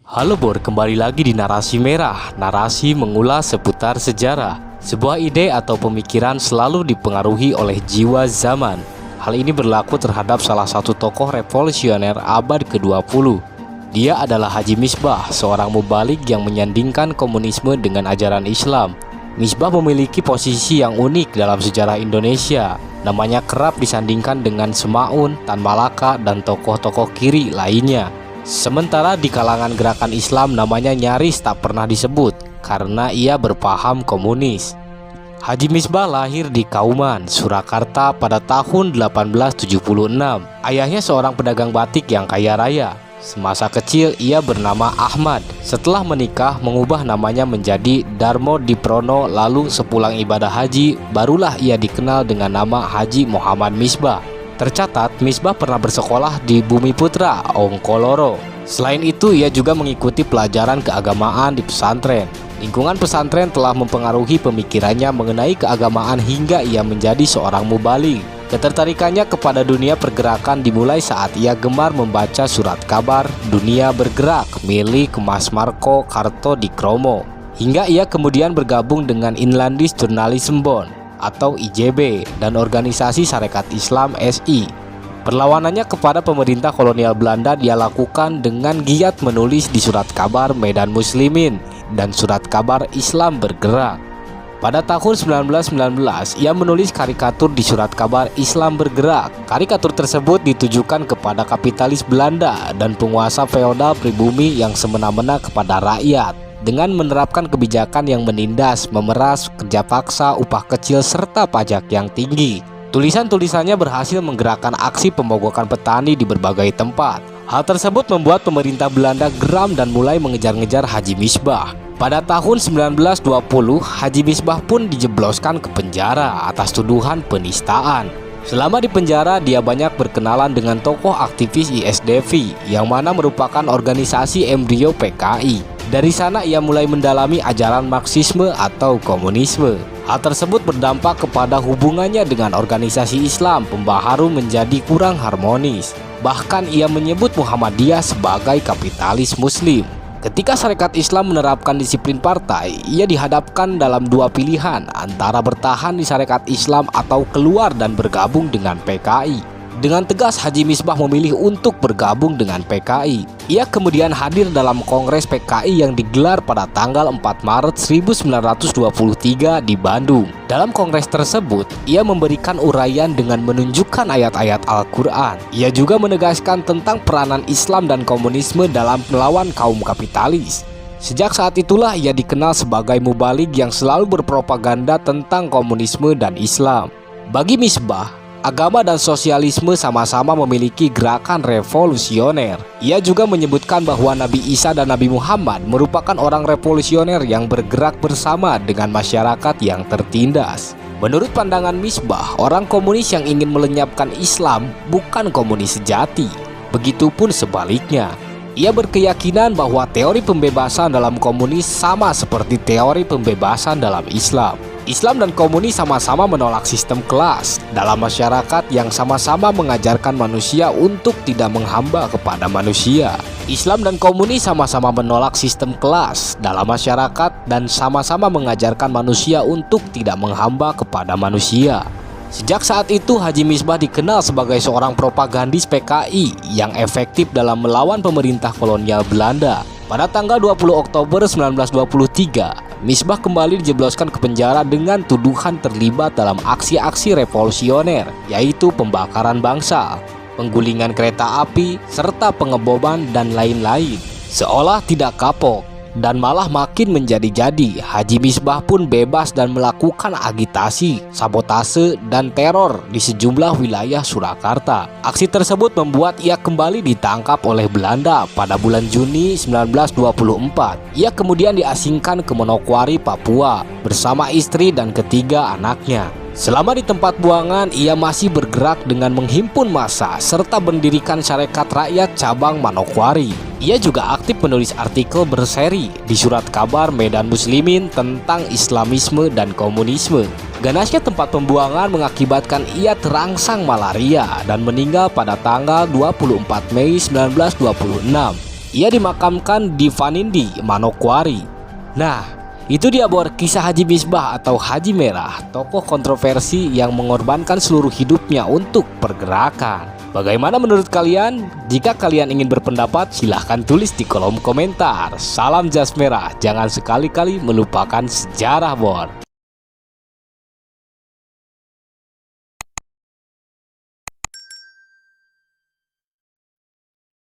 Halo Bor, kembali lagi di Narasi Merah. Narasi mengulas seputar sejarah. Sebuah ide atau pemikiran selalu dipengaruhi oleh jiwa zaman. Hal ini berlaku terhadap salah satu tokoh revolusioner abad ke-20. Dia adalah Haji Misbah, seorang mubalik yang menyandingkan komunisme dengan ajaran Islam. Misbah memiliki posisi yang unik dalam sejarah Indonesia. Namanya kerap disandingkan dengan Semaun, Tan Malaka, dan tokoh-tokoh kiri lainnya. Sementara di kalangan gerakan Islam namanya nyaris tak pernah disebut karena ia berpaham komunis. Haji Misbah lahir di Kauman, Surakarta pada tahun 1876. Ayahnya seorang pedagang batik yang kaya raya. Semasa kecil ia bernama Ahmad. Setelah menikah mengubah namanya menjadi Darmo Diprono, lalu sepulang ibadah haji barulah ia dikenal dengan nama Haji Muhammad Misbah. Tercatat, Misbah pernah bersekolah di Bumi Putra, Ongkoloro. Selain itu, ia juga mengikuti pelajaran keagamaan di pesantren. Lingkungan pesantren telah mempengaruhi pemikirannya mengenai keagamaan hingga ia menjadi seorang mubalik. Ketertarikannya kepada dunia pergerakan dimulai saat ia gemar membaca surat kabar Dunia Bergerak milik Mas Marco Kartodikromo. Hingga ia kemudian bergabung dengan Inlandis Journalism Bond atau IJB dan Organisasi Sarekat Islam SI. Perlawanannya kepada pemerintah kolonial Belanda dia lakukan dengan giat menulis di surat kabar Medan Muslimin dan surat kabar Islam Bergerak. Pada tahun 1919 ia menulis karikatur di surat kabar Islam Bergerak. Karikatur tersebut ditujukan kepada kapitalis Belanda dan penguasa feodal pribumi yang semena-mena kepada rakyat, dengan menerapkan kebijakan yang menindas, memeras, kerja paksa, upah kecil, serta pajak yang tinggi. Tulisan-tulisannya berhasil menggerakkan aksi pemogokan petani di berbagai tempat. Hal tersebut membuat pemerintah Belanda geram dan mulai mengejar-ngejar Haji Misbah. Pada tahun 1920, Haji Misbah pun dijebloskan ke penjara atas tuduhan penistaan. Selama di penjara, dia banyak berkenalan dengan tokoh aktivis ISDV, yang mana merupakan organisasi embrio PKI. Dari sana ia mulai mendalami ajaran Marxisme atau komunisme. Hal tersebut berdampak kepada hubungannya dengan organisasi Islam pembaharu menjadi kurang harmonis. Bahkan ia menyebut Muhammadiyah sebagai kapitalis muslim. Ketika Sarekat Islam menerapkan disiplin partai, ia dihadapkan dalam dua pilihan antara bertahan di Sarekat Islam atau keluar dan bergabung dengan PKI. Dengan tegas Haji Misbah memilih untuk bergabung dengan PKI. Ia kemudian hadir dalam Kongres PKI yang digelar pada tanggal 4 Maret 1923 di Bandung. Dalam kongres tersebut, ia memberikan uraian dengan menunjukkan ayat-ayat Al-Quran. Ia juga menegaskan tentang peranan Islam dan komunisme dalam melawan kaum kapitalis. Sejak saat itulah ia dikenal sebagai mubalik yang selalu berpropaganda tentang komunisme dan Islam. Bagi Misbah, agama dan sosialisme sama-sama memiliki gerakan revolusioner. Ia juga menyebutkan bahwa Nabi Isa dan Nabi Muhammad merupakan orang revolusioner yang bergerak bersama dengan masyarakat yang tertindas. Menurut pandangan Misbah, orang komunis yang ingin melenyapkan Islam bukan komunis sejati. Begitupun sebaliknya. Ia berkeyakinan bahwa teori pembebasan dalam komunis sama seperti teori pembebasan dalam Islam. Islam dan komunis sama-sama menolak sistem kelas dalam masyarakat yang sama-sama mengajarkan manusia untuk tidak menghamba kepada manusia. Islam dan komunis sama-sama menolak sistem kelas dalam masyarakat dan sama-sama mengajarkan manusia untuk tidak menghamba kepada manusia. Sejak saat itu Haji Misbah dikenal sebagai seorang propagandis PKI yang efektif dalam melawan pemerintah kolonial Belanda. Pada tanggal 20 Oktober 1923, Misbah kembali dijebloskan ke penjara dengan tuduhan terlibat dalam aksi-aksi revolusioner, yaitu pembakaran bangsal, penggulingan kereta api, serta pengeboman dan lain-lain. Seolah tidak kapok dan malah makin menjadi-jadi, Haji Misbah pun bebas dan melakukan agitasi, sabotase, dan teror di sejumlah wilayah Surakarta. Aksi tersebut membuat ia kembali ditangkap oleh Belanda pada bulan Juni 1924. Ia kemudian diasingkan ke Manokwari, Papua, bersama istri dan ketiga anaknya. Selama di tempat buangan, ia masih bergerak dengan menghimpun massa serta mendirikan Sarekat Rakyat Cabang Manokwari. Ia juga aktif menulis artikel berseri di surat kabar Medan Muslimin tentang Islamisme dan komunisme. Ganasnya tempat pembuangan mengakibatkan ia terangsang malaria dan meninggal pada tanggal 24 Mei 1926. Ia dimakamkan di Vanindi, Manokwari. Nah, itu dia Bor, kisah Haji Misbah atau Haji Merah, tokoh kontroversi yang mengorbankan seluruh hidupnya untuk pergerakan. Bagaimana menurut kalian? Jika kalian ingin berpendapat, silahkan tulis di kolom komentar. Salam jas merah, jangan sekali-kali melupakan sejarah Bor.